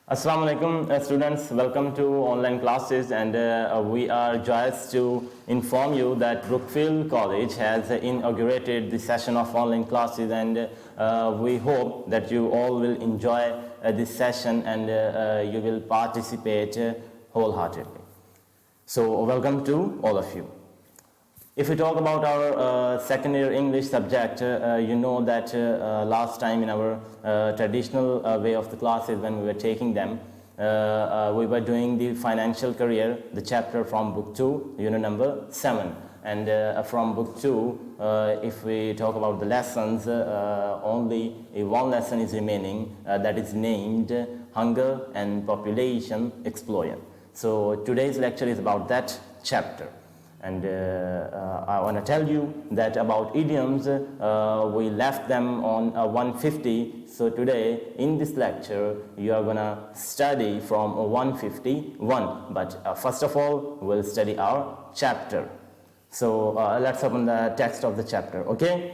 Assalamu alaikum students, welcome to online classes, and we are joyous to inform you that Brookfield College has inaugurated the session of online classes, and we hope that you all will enjoy this session and you will participate wholeheartedly. So welcome to all of you. If we talk about our second year English subject, you know that last time in our traditional way of the classes when we were taking them, we were doing the financial career, the chapter from book 2, unit number 7. And from book 2, if we talk about the lessons, only one lesson is remaining that is named Hunger and Population Explosion. So today's lecture is about that chapter. And I want to tell you that about idioms, we left them on 150. So today in this lecture, you are going to study from 151. But first of all, we'll study our chapter. So let's open the text of the chapter, okay?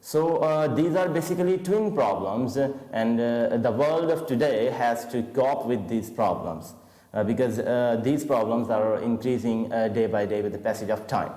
So these are basically twin problems, and the world of today has to cope with these problems because these problems are increasing day by day with the passage of time.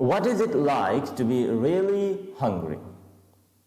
What is it like to be really hungry?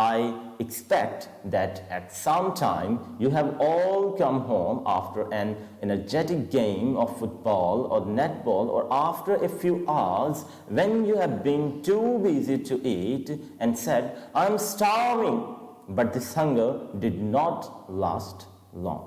I expect that at some time you have all come home after an energetic game of football or netball, or after a few hours when you have been too busy to eat and said, I'm starving. But this hunger did not last long.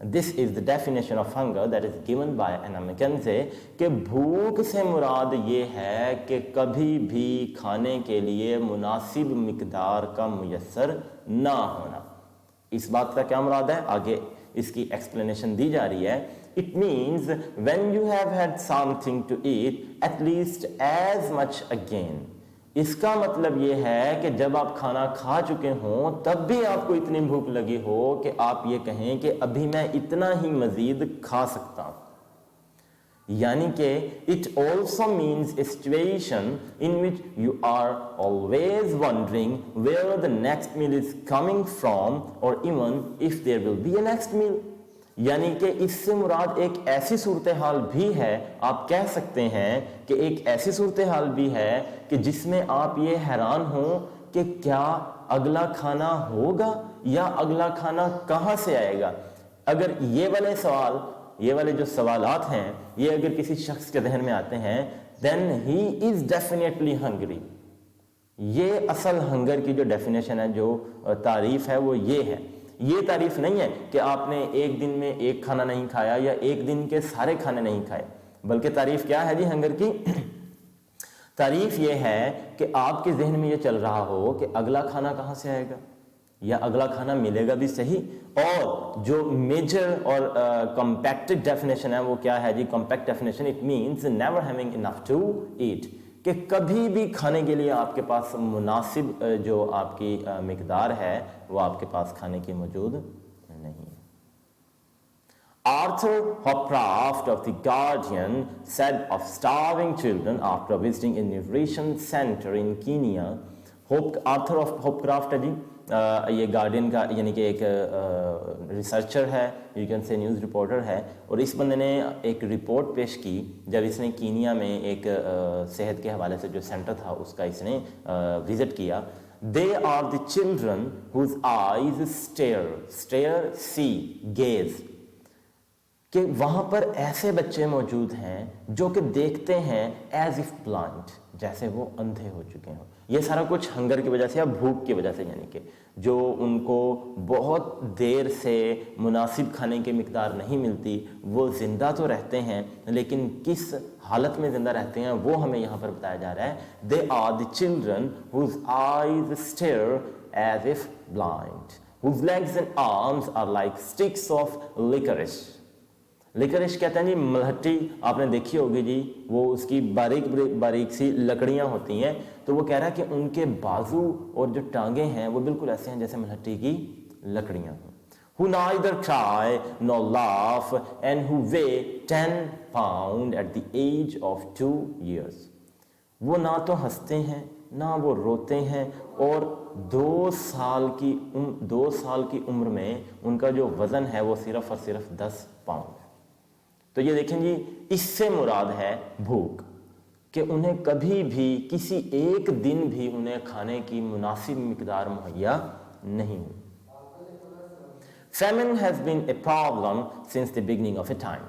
This is the definition of hunger that is given by Anna McKenzie کہ بھوک سے مراد یہ ہے کہ کبھی بھی کھانے کے لیے مناسب مقدار کا میسر نہ ہونا. اس بات کا کیا مراد ہے؟ آگے اس کی ایکسپلینیشن دی جا رہی ہے. It means when you have had something to eat, at least as much again. اس کا مطلب یہ ہے کہ جب آپ کھانا کھا چکے ہوں تب بھی آپ کو اتنی بھوک لگی ہو کہ آپ یہ کہیں کہ ابھی میں اتنا ہی مزید کھا سکتا ہوں. یعنی کہ it also means a situation in which you are always wondering where the next meal is coming from or even if there will be a next meal. یعنی کہ اس سے مراد ایک ایسی صورتحال بھی ہے, آپ کہہ سکتے ہیں کہ ایک ایسی صورتحال بھی ہے کہ جس میں آپ یہ حیران ہوں کہ کیا اگلا کھانا ہوگا یا اگلا کھانا کہاں سے آئے گا. اگر یہ والے جو سوالات ہیں یہ اگر کسی شخص کے ذہن میں آتے ہیں then he is definitely hungry. یہ اصل ہنگر کی جو ڈیفینیشن ہے, جو تعریف ہے وہ یہ ہے. یہ تعریف نہیں ہے کہ آپ نے ایک دن میں ایک کھانا نہیں کھایا یا ایک دن کے سارے کھانے نہیں کھائے, بلکہ تعریف کیا ہے جی ہنگر کی؟ تعریف یہ ہے کہ آپ کے ذہن میں یہ چل رہا ہو کہ اگلا کھانا کہاں سے آئے گا یا اگلا کھانا ملے گا بھی صحیح. اور جو میجر اور کمپیکٹڈ ڈیفینیشن ہے وہ کیا ہے جی؟ Compact definition it means never having enough to eat, کہ کبھی بھی کھانے کے لیے آپ کے پاس مناسب جو آپ کی مقدار ہے وہ آپ کے پاس کھانے کی موجود نہیں ہے. Arthur Hopcroft of The Guardian said of starving children after visiting a nutrition center in Kenya. Arthur Hopcraft ہے جی, یہ گارڈین کا یعنی کہ ایک ریسرچر ہے, you can say news reporter ہے, اور اس بندے نے ایک رپورٹ پیش کی جب اس نے کینیا میں ایک صحت کے حوالے سے جو سینٹر تھا اس کا اس نے وزٹ کیا. They are the children whose eyes stare, see, gaze. کہ وہاں پر ایسے بچے موجود ہیں جو کہ دیکھتے ہیں as if blind, جیسے وہ اندھے ہو چکے ہوں. یہ سارا کچھ ہنگر کی وجہ سے یا بھوک کی وجہ سے, یعنی کہ جو ان کو بہت دیر سے مناسب کھانے کی مقدار نہیں ملتی, وہ زندہ تو رہتے ہیں لیکن کس حالت میں زندہ رہتے ہیں وہ ہمیں یہاں پر بتایا جا رہا ہے. They are the children whose eyes stare as if blind, whose legs and arms are like sticks of licorice. لیکرش کہتے ہیں جی ملہٹی, آپ نے دیکھی ہوگی جی, وہ اس کی باریک سی لکڑیاں ہوتی ہیں, تو وہ کہہ رہا ہے کہ ان کے بازو اور جو ٹانگیں ہیں وہ بالکل ایسے ہیں جیسے ملہٹی کی لکڑیاں ہوں. Who neither cry nor laugh and who weigh 10 pounds at the age of 2 years. وہ نہ تو ہنستے ہیں نہ وہ روتے ہیں, اور 2 سال کی عمر میں ان کا جو وزن ہے وہ صرف اور صرف 10 پاؤنڈ. تو یہ دیکھیں جی, اس سے مراد ہے بھوک, کہ انہیں کبھی بھی کسی ایک دن بھی انہیں کھانے کی مناسب مقدار مہیا نہیں ہوئی. Famine has been a problem since the beginning of a time.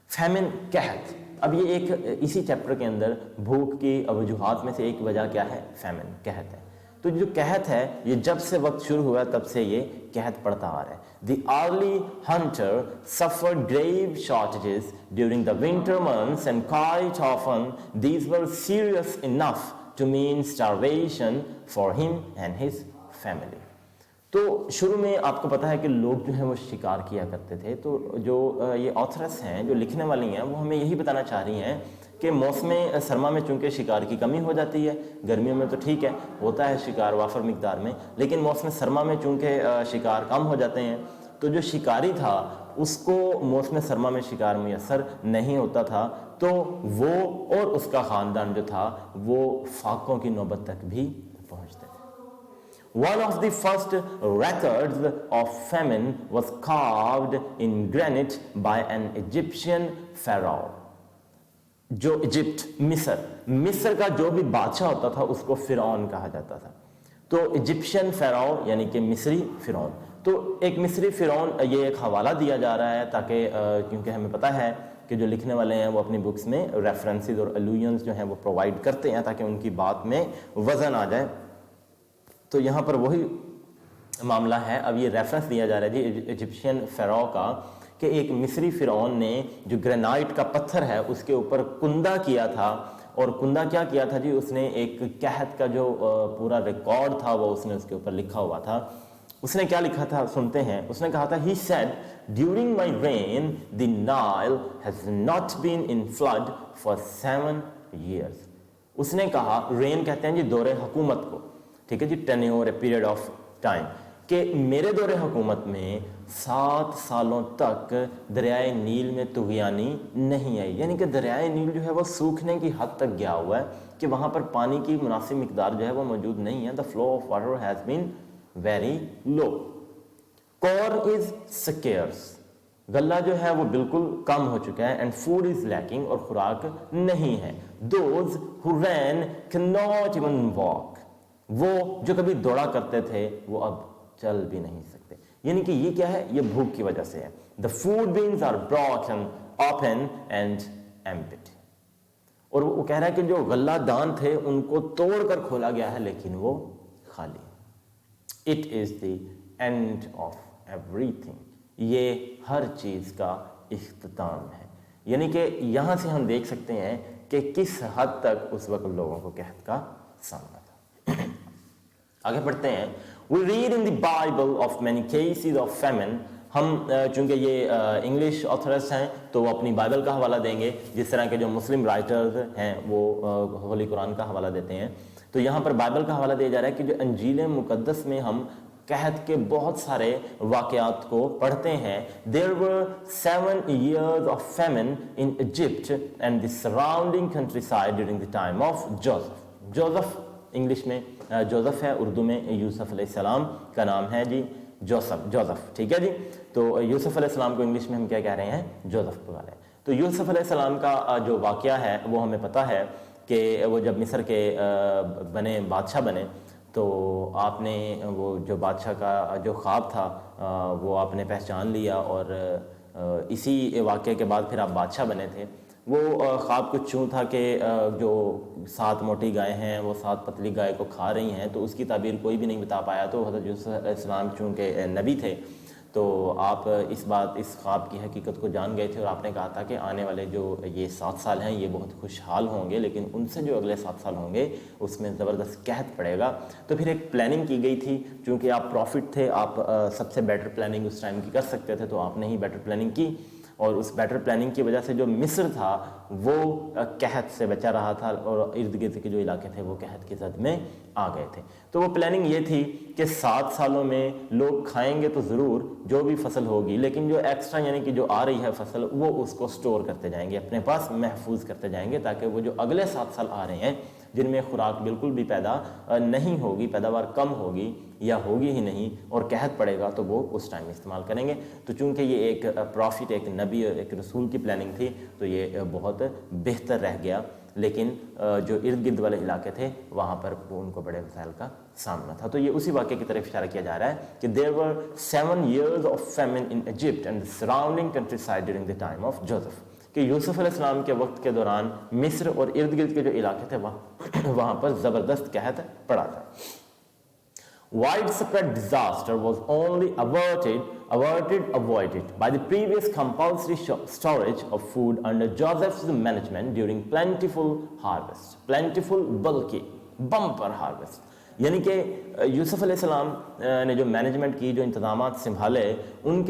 Famine قحط. اب یہ ایک اسی چیپٹر کے اندر بھوک کی وجوہات میں سے ایک وجہ کیا ہے؟ فیمن, قحط ہے. تو جو قحط ہے یہ جب سے وقت شروع ہوا تب سے یہ قحط پڑتا آ رہا ہے. The early hunter suffered grave shortages during the winter months and quite often these were serious enough to mean starvation for him and his family. تو شروع میں آپ کو پتا ہے کہ لوگ جو ہیں وہ شکار کیا کرتے تھے. تو جو یہ آتھرس ہیں, جو لکھنے والی ہیں, وہ ہمیں یہی بتانا چاہ رہی ہیں کہ موسم سرما میں چونکہ شکار کی کمی ہو جاتی ہے, گرمیوں میں تو ٹھیک ہے ہوتا ہے شکار وافر مقدار میں, لیکن موسم سرما میں چونکہ شکار کم ہو جاتے ہیں, تو جو شکاری تھا اس کو موسم سرما میں شکار میسر نہیں ہوتا تھا, تو وہ اور اس کا خاندان جو تھا وہ فاقوں کی نوبت تک بھی پہنچتے تھے. One of the first records of famine was carved in granite by an Egyptian pharaoh. جو ایجپٹ مصر کا جو بھی بادشاہ ہوتا تھا اس کو فرعون کہا جاتا تھا. تو ایجپشین فیراؤ یعنی کہ مصری فرعون. تو ایک مصری فرعون, یہ ایک حوالہ دیا جا رہا ہے تاکہ کیونکہ ہمیں پتہ ہے کہ جو لکھنے والے ہیں وہ اپنی بکس میں ریفرنسز اور الوژنز جو ہیں وہ پرووائڈ کرتے ہیں تاکہ ان کی بات میں وزن آ جائے. تو یہاں پر وہی معاملہ ہے. اب یہ ریفرنس دیا جا رہا ہے جی ایجپشین فیراؤ کا کہ ایک مصری فرعون نے جو گرینائٹ کا پتھر ہے اس کے اوپر کندہ کیا تھا، اور کندہ کیا کیا تھا جی، اس نے ایک قحط کا جو پورا ریکارڈ تھا وہ اس نے اس کے اوپر لکھا ہوا تھا۔ اس نے کیا لکھا تھا سنتے ہیں، اس نے کہا تھا he said during my reign the Nile has not been in flood for 7 years۔ اس نے کہا، رین کہتے ہیں جی دور حکومت کو، ٹھیک ہے جی، ٹینیور پیریڈ آف ٹائم، کہ میرے دور حکومت میں 7 سالوں تک دریائے نیل میں طغیانی نہیں آئی، یعنی کہ دریائے نیل جو ہے وہ سوکھنے کی حد تک گیا ہوا ہے کہ وہاں پر پانی کی مناسب مقدار جو ہے وہ موجود نہیں ہے۔ the flow of water has been very low۔ corn is scarce، غلہ جو ہے وہ بالکل کم ہو چکا ہے، and food is lacking، اور خوراک نہیں ہے۔ those who ran cannot even walk، وہ جو کبھی دوڑا کرتے تھے وہ اب چل بھی نہیں سکتے، یعنی کہ یہ کیا ہے، یہ بھوک کی وجہ سے ہے۔ the food bins are broken open and empty، اور وہ کہہ رہا ہے کہ جو غلہ دان تھے ان کو توڑ کر کھولا گیا ہے لیکن وہ خالی ہے۔ It is the end of everything، یہ ہر چیز کا اختتام ہے، یعنی کہ یہاں سے ہم دیکھ سکتے ہیں کہ کس حد تک اس وقت لوگوں کو قحط کا سامنا تھا۔ آگے بڑھتے ہیں۔ We read in the Bible of many cases of famine، ہم چونکہ یہ انگلش آتھرس ہیں تو وہ اپنی بائبل کا حوالہ دیں گے، جس طرح کے جو مسلم رائٹرز ہیں وہ ہولی قرآن کا حوالہ دیتے ہیں، تو یہاں پر بائبل کا حوالہ دیا جا رہا ہے کہ جو انجیل مقدس میں ہم قحط کے بہت سارے واقعات کو پڑھتے ہیں۔ There were 7 years of famine in Egypt and the surrounding countryside during the time of Joseph۔ Joseph English میں جوزف ہے، اردو میں یوسف علیہ السلام کا نام ہے جی، جوزف، ٹھیک ہے جی۔ تو یوسف علیہ السلام کو انگلش میں ہم کیا کہہ رہے ہیں، جوزف بلا رہے ہیں۔ تو یوسف علیہ السلام کا جو واقعہ ہے وہ ہمیں پتہ ہے کہ وہ جب مصر کے بادشاہ بنے تو آپ نے وہ جو بادشاہ کا جو خواب تھا وہ آپ نے پہچان لیا، اور اسی واقعے کے بعد پھر آپ بادشاہ بنے تھے۔ وہ خواب کچھ یوں تھا کہ جو 7 موٹی گائے ہیں وہ 7 پتلی گائے کو کھا رہی ہیں، تو اس کی تعبیر کوئی بھی نہیں بتا پایا، تو حضرت یوسف علیہ السلام چونکہ نبی تھے تو آپ اس خواب کی حقیقت کو جان گئے تھے، اور آپ نے کہا تھا کہ آنے والے جو یہ 7 سال ہیں یہ بہت خوشحال ہوں گے، لیکن ان سے جو اگلے 7 سال ہوں گے اس میں زبردست قحط پڑے گا۔ تو پھر ایک پلاننگ کی گئی تھی، چونکہ آپ پروفٹ تھے، آپ سب سے بیٹر پلاننگ اس ٹائم کی کر سکتے تھے، تو آپ نے ہی بیٹر پلاننگ کی، اور اس بیٹر پلاننگ کی وجہ سے جو مصر تھا وہ قحط سے بچا رہا تھا، اور ارد گرد کے جو علاقے تھے وہ قحط کی زد میں آ گئے تھے۔ تو وہ پلاننگ یہ تھی کہ 7 سالوں میں لوگ کھائیں گے تو ضرور جو بھی فصل ہوگی، لیکن جو ایکسٹرا یعنی کہ جو آ رہی ہے فصل وہ اس کو سٹور کرتے جائیں گے، اپنے پاس محفوظ کرتے جائیں گے، تاکہ وہ جو اگلے 7 سال آ رہے ہیں جن میں خوراک بالکل بھی پیدا نہیں ہوگی، پیداوار کم ہوگی یا ہوگی ہی نہیں اور قحط پڑے گا، تو وہ اس ٹائم استعمال کریں گے۔ تو چونکہ یہ ایک پروفٹ، ایک نبی، ایک رسول کی پلاننگ تھی، تو یہ بہت بہتر رہ گیا، لیکن جو ارد گرد والے علاقے تھے وہاں پر ان کو بڑے مسائل کا سامنا تھا۔ تو یہ اسی واقعے کی طرف اشارہ کیا جا رہا ہے کہ there were 7 years of famine in Egypt and the surrounding countryside during the time of Joseph، کہ یوسف علیہ السلام کے وقت کے دوران مصر اور ارد گرد کے جو علاقے تھے وہاں پر زبردست قحط پڑا تھا۔ Widespread disaster was only avoided by the previous compulsory storage of food under Joseph's management during plentiful harvest, plentiful bulky bumper harvest، یعنی کہ یوسف علیہ السلام نے جو مینجمنٹ کی، جو انتظامات سنبھالے، ان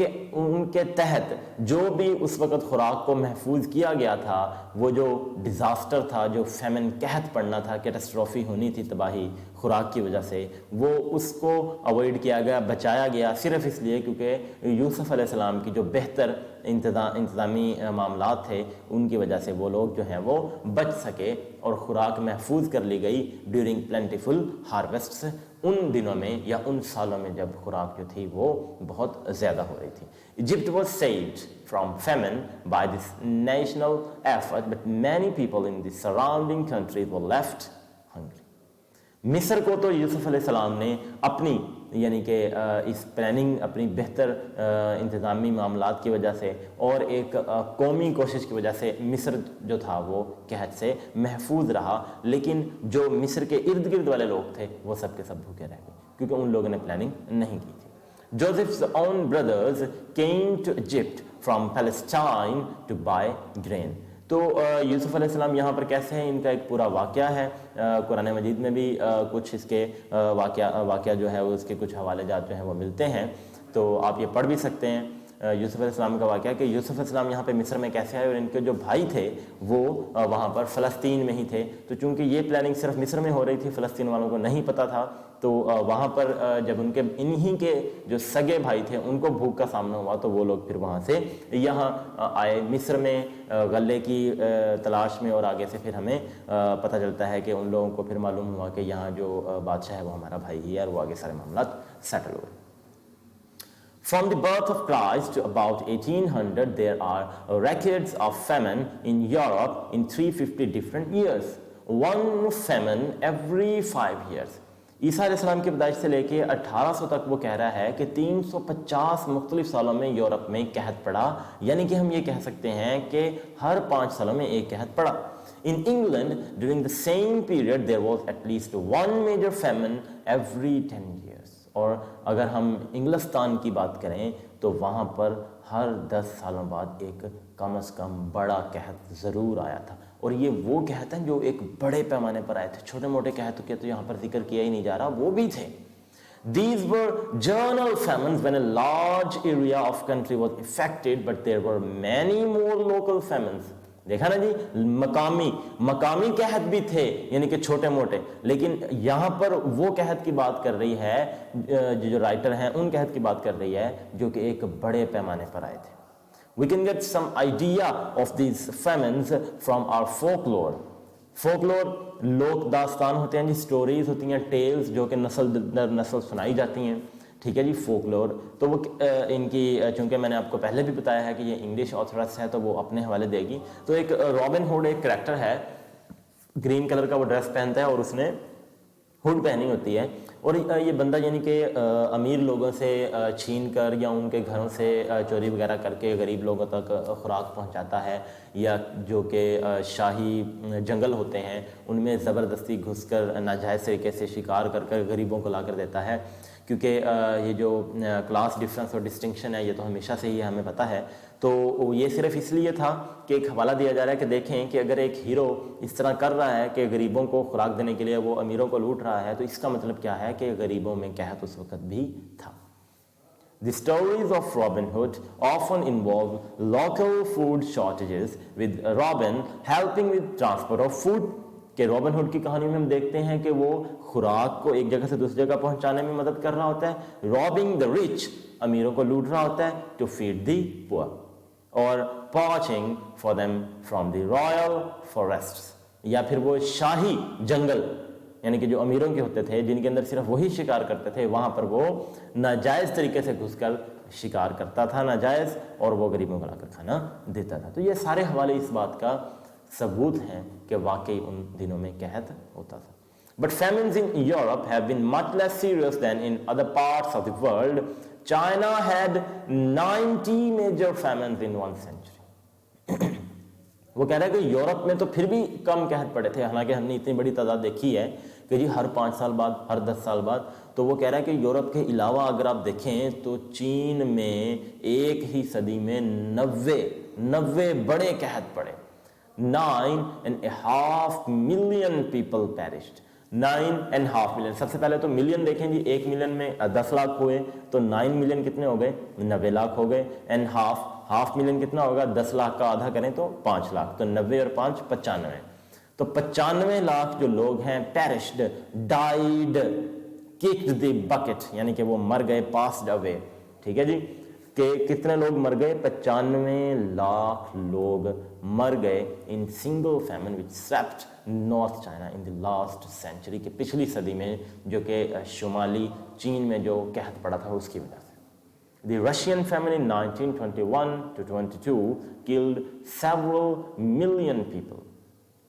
کے تحت جو بھی اس وقت خوراک کو محفوظ کیا گیا تھا، وہ جو ڈیزاسٹر تھا، جو فیمن قحط پڑنا تھا، کیٹاسٹروفی ہونی تھی، تباہی خوراک کی وجہ سے، وہ اس کو اوائڈ کیا گیا، بچایا گیا، صرف اس لیے کیونکہ یوسف علیہ السلام کی جو بہتر انتظامی معاملات تھے ان کی وجہ سے وہ لوگ جو ہیں وہ بچ سکے اور خوراک محفوظ کر لی گئی ڈیورنگ پلینٹیفل ہارویسٹس، ان دنوں میں یا ان سالوں میں جب خوراک جو تھی وہ بہت زیادہ ہو رہی تھی۔ Egypt was saved from famine by this national effort, but many people in the surrounding countries were left hungry۔ مصر کو تو یوسف علیہ السلام نے اپنی یعنی کہ اس پلاننگ، اپنی بہتر انتظامی معاملات کی وجہ سے اور ایک قومی کوشش کی وجہ سے مصر جو تھا وہ قحط سے محفوظ رہا، لیکن جو مصر کے ارد گرد والے لوگ تھے وہ سب کے سب بھوکے رہ گئے کیونکہ ان لوگوں نے پلاننگ نہیں کی تھی۔ Joseph's own brothers came to Egypt from Palestine to buy grain. تو یوسف علیہ السلام یہاں پر کیسے ہیں، ان کا ایک پورا واقعہ ہے. قرآن مجید میں بھی کچھ اس کے واقعہ جو ہے اس کے کچھ حوالے جات جو ہیں وہ ملتے ہیں، تو آپ یہ پڑھ بھی سکتے ہیں. یوسف علیہ السلام کا واقعہ کہ یوسف علیہ السلام یہاں پہ مصر میں کیسے آئے، اور ان کے جو بھائی تھے وہ وہاں پر فلسطین میں ہی تھے. تو چونکہ یہ پلاننگ صرف مصر میں ہو رہی تھی، فلسطین والوں کو نہیں پتہ تھا، تو وہاں پر جب ان کے انہی کے جو سگے بھائی تھے ان کو بھوک کا سامنا ہوا تو وہ لوگ پھر وہاں سے یہاں آئے مصر میں غلے کی تلاش میں، اور آگے سے پھر ہمیں پتہ چلتا ہے کہ ان لوگوں کو پھر معلوم ہوا کہ یہاں جو بادشاہ ہے وہ ہمارا بھائی ہی ہے، اور وہ آگے سارے معاملات سیٹل ہوئے. From the birth of Christ to about 1800, there are records of famine in Europe in 350 different years. One famine every 5 years. عیسیٰ علیہ السلام کی پیدائش سے لے کے 1800 تک وہ کہہ رہا ہے کہ 350 مختلف سالوں میں یورپ میں قحط پڑا، یعنی کہ ہم یہ کہہ سکتے ہیں کہ ہر 5 سالوں میں ایک قحط پڑا. In England, during the same period, there was at least one major famine every 10 years. اور اگر ہم انگلستان کی بات کریں تو وہاں پر ہر 10 سالوں بعد ایک کم از کم بڑا قحط ضرور آیا تھا. اور یہ وہ قحط ہیں جو ایک بڑے پیمانے پر آئے تھے، چھوٹے موٹے قحط کے تو یہاں پر ذکر کیا ہی نہیں جا رہا، وہ بھی تھے. These were general famines when a large area of country was affected, but there were many more local famines. دیکھا نا جی، مقامی قحط بھی تھے یعنی کہ چھوٹے موٹے، لیکن یہاں پر وہ قحط کی بات کر رہی ہے، جو رائٹر ہیں ان قحط کی بات کر رہی ہے جو کہ ایک بڑے پیمانے پر آئے تھے. We can get some idea of these famines from our folklore. Folklore لوک داستان ہوتے ہیں جی، سٹوریز ہوتی ہیں، ٹیلز جو کہ نسل در نسل سنائی جاتی ہیں. ٹھیک ہے جی، فولکلور تو وہ ان کی، چونکہ میں نے آپ کو پہلے بھی بتایا ہے کہ یہ انگلش آتھرس ہے تو وہ اپنے حوالے دے گی. تو ایک رابن ہوڈ ایک کریکٹر ہے، گرین کلر کا وہ ڈریس پہنتا ہے اور اس نے ہوڈ پہنی ہوتی ہے، اور یہ بندہ یعنی کہ امیر لوگوں سے چھین کر یا ان کے گھروں سے چوری وغیرہ کر کے غریب لوگوں تک خوراک پہنچاتا ہے، یا جو کہ شاہی جنگل ہوتے ہیں ان میں زبردستی گھس کر ناجائز طریقے سے شکار کر کر غریبوں کو لا کر دیتا ہے. کیونکہ یہ جو کلاس ڈفرینس اور ڈسٹنکشن ہے یہ تو ہمیشہ سے ہی ہمیں پتہ ہے. تو یہ صرف اس لیے تھا کہ ایک حوالہ دیا جا رہا ہے کہ دیکھیں کہ اگر ایک ہیرو اس طرح کر رہا ہے کہ غریبوں کو خوراک دینے کے لیے وہ امیروں کو لوٹ رہا ہے، تو اس کا مطلب کیا ہے کہ غریبوں میں قحط اس وقت بھی تھا. The stories of Robin Hood often involve local food shortages, with Robin helping with transport of food. کہ رابن ہوڈ کی کہانی میں ہم دیکھتے ہیں کہ وہ خوراک کو ایک جگہ سے دوسری جگہ پہنچانے میں مدد کر رہا ہوتا ہے. robbing the rich، امیروں کو لوٹ رہا ہوتا ہے، to feed the poor، اور poaching for them from the royal forests، یا پھر وہ شاہی جنگل یعنی کہ جو امیروں کے ہوتے تھے جن کے اندر صرف وہی شکار کرتے تھے، وہاں پر وہ ناجائز طریقے سے گھس کر شکار کرتا تھا ناجائز، اور وہ غریبوں کو لا کر کھانا دیتا تھا. تو یہ سارے حوالے اس بات کا ثبوت ہیں کہ واقعی ان دنوں میں قحط ہوتا تھا. But famines in Europe have been much less serious than in other parts of the world. China had 90 major famines in 1 century. وہ کہہ رہا ہے کہ یورپ میں تو پھر بھی کم قحط پڑے تھے، حالانکہ ہم نے اتنی بڑی تعداد دیکھی ہے کہ جی ہر 5 سال بعد، ہر 10 سال بعد. تو وہ کہہ رہا ہے کہ یورپ کے علاوہ اگر آپ دیکھیں تو چین میں ایک ہی صدی میں 90 بڑے قحط پڑے. 9.5 million people perished. 9.5 million. سب سے پہلے تو ملین دیکھیں جی، 1 ملین میں 10 لاکھ ہوئے تو 9 ملین کتنے ہو گئے؟ 90 لاکھ ہو گئے. اینڈ ہاف ملین کتنا ہوگا؟ 10 لاکھ کا آدھا کریں تو 5 لاکھ، تو 90 اور 5 95. تو 95 لاکھ جو لوگ ہیں perished, died, kicked the bucket، یعنی کہ وہ مر گئے، passed away. ٹھیک ہے جی، کہ کتنے لوگ مر گئے؟ 95 لاکھ لوگ مر گئے in single فیمن which swept north China in the last century, کہ پچھلی صدی میں جو کہ شمالی چین میں جو قحط پڑا تھا اس کی وجہ سے. The Russian famine in 1921 to 22 killed several million people.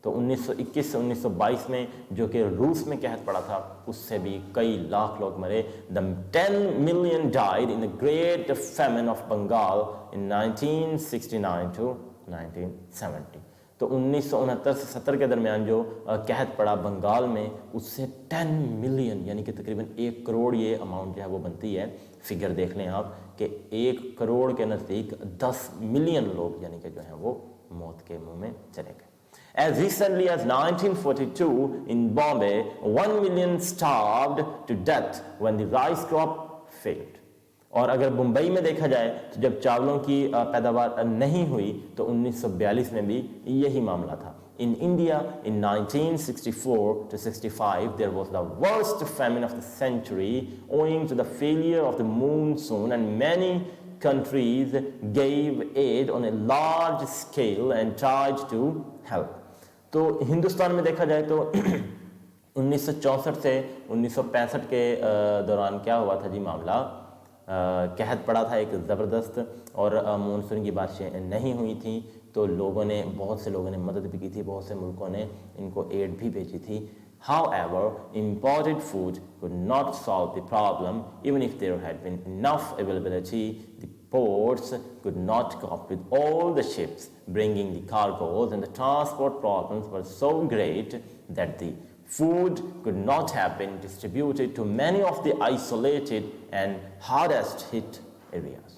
تو 1921 سے 1922 میں جو کہ روس میں قحط پڑا تھا اس سے بھی کئی لاکھ لوگ مرے. The 10 million died in the Great Famine of Bengal in 1969 to 1970. تو 1969 سے 70 کے درمیان جو قحط پڑا بنگال میں اس سے 10 ملین یعنی کہ تقریباً 1 کروڑ یہ اماؤنٹ جو ہے وہ بنتی ہے. فگر دیکھ لیں آپ کہ 1 کروڑ کے نزدیک 10 ملین لوگ یعنی کہ جو ہیں وہ موت کے منہ میں چلے گئے. As recently as 1942 in Bombay, 1 million starved to death when the rice crop failed. اور اگر ممبئی میں دیکھا جائے تو جب چاولوں کی پیداوار نہیں ہوئی تو 1942 میں بھی یہی معاملہ تھا. In India in 1964 to 65 there was the worst famine of the century owing to the failure of the monsoon, and many countries gave aid on a large scale and tried to help. تو ہندوستان میں دیکھا جائے تو 1964 سے 1965 کے دوران کیا ہوا تھا جی معاملہ, قحط پڑا تھا ایک زبردست, اور مونسون کی بارشیں نہیں ہوئی تھیں تو لوگوں نے, بہت سے لوگوں نے مدد بھی کی تھی, بہت سے ملکوں نے ان کو ایڈ بھی بھیجی تھی. However, imported food could not solve the problem even if there had been enough availability. The ports could not cope with all the ships bringing the cargoes, and the transport problems were so great that the food could not have been distributed to many of the isolated and hardest hit areas.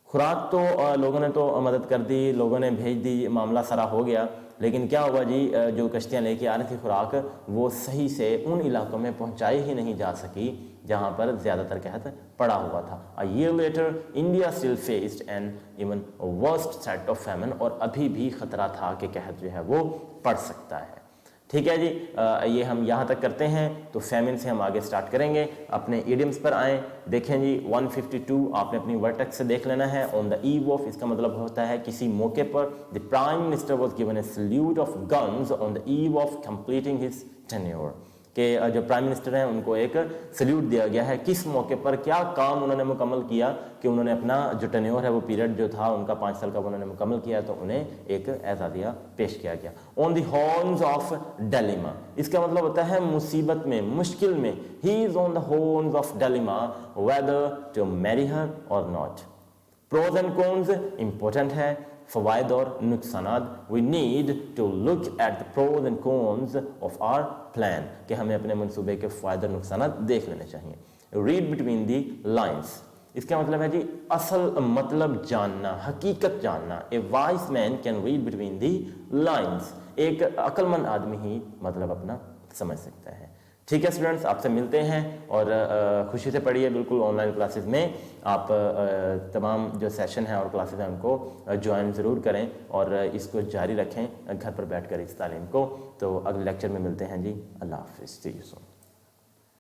خوراک تو لوگوں نے تو مدد کر دی, لوگوں نے بھیج دی, معاملہ سارا ہو گیا, لیکن کیا ہوا جی, جو کشتیاں لے کے آ رہی تھی خوراک وہ صحیح سے ان علاقوں میں پہنچائی ہی نہیں جا سکی جہاں پر زیادہ تر قحط پڑا ہوا تھا. A year later, India still faced an even worse threat of famine, اور ابھی بھی خطرہ تھا کہ قحط جو ہے وہ پڑ سکتا ہے. ٹھیک ہے جی, یہ ہم یہاں تک کرتے ہیں. تو فیمن سے ہم آگے سٹارٹ کریں گے. اپنے ایڈیمز پر آئیں. دیکھیں جی 152 آپ نے اپنی ورٹیکس سے دیکھ لینا ہے. آن دا ایو آف, اس کا مطلب ہوتا ہے کسی موقع پر. The prime minister was given a salute of guns on the eve of completing his tenure, کہ جو پرائم منسٹر ہیں ان کو ایک سلیوٹ دیا گیا ہے کس موقع پر, کیا کام انہوں نے مکمل کیا کہ انہوں نے اپنا جو ٹینیور ہے وہ پیریڈ جو تھا ان کا 5 سال کا انہوں نے مکمل کیا, تو انہیں ایک اعزازیہ پیش کیا گیا. On the horns of dilemma, اس کا مطلب ہوتا ہے مصیبت میں, مشکل میں. He is on the horns of dilemma whether to marry her or not. Pros and cons important ہے, فوائد اور نقصانات. We need to look at the pros and cons of our plan, کہ ہمیں اپنے منصوبے کے فوائد اور نقصانات دیکھ لینے چاہیے. ریڈ بٹوین دی لائنس, اس کا مطلب ہے جی اصل مطلب جاننا, حقیقت جاننا. A wise man can read between the lines, ایک عقل مند آدمی ہی مطلب اپنا سمجھ سکتا ہے. ٹھیک ہے اسٹوڈنٹس, آپ سے ملتے ہیں اور خوشی سے پڑھیے. بالکل آن لائن کلاسز میں آپ تمام جو سیشن ہیں اور کلاسز ہیں ان کو جوائن ضرور کریں اور اس کو جاری رکھیں گھر پر بیٹھ کر اس تعلیم کو. تو اگلے لیکچر میں ملتے ہیں جی. اللہ حافظ. See you soon.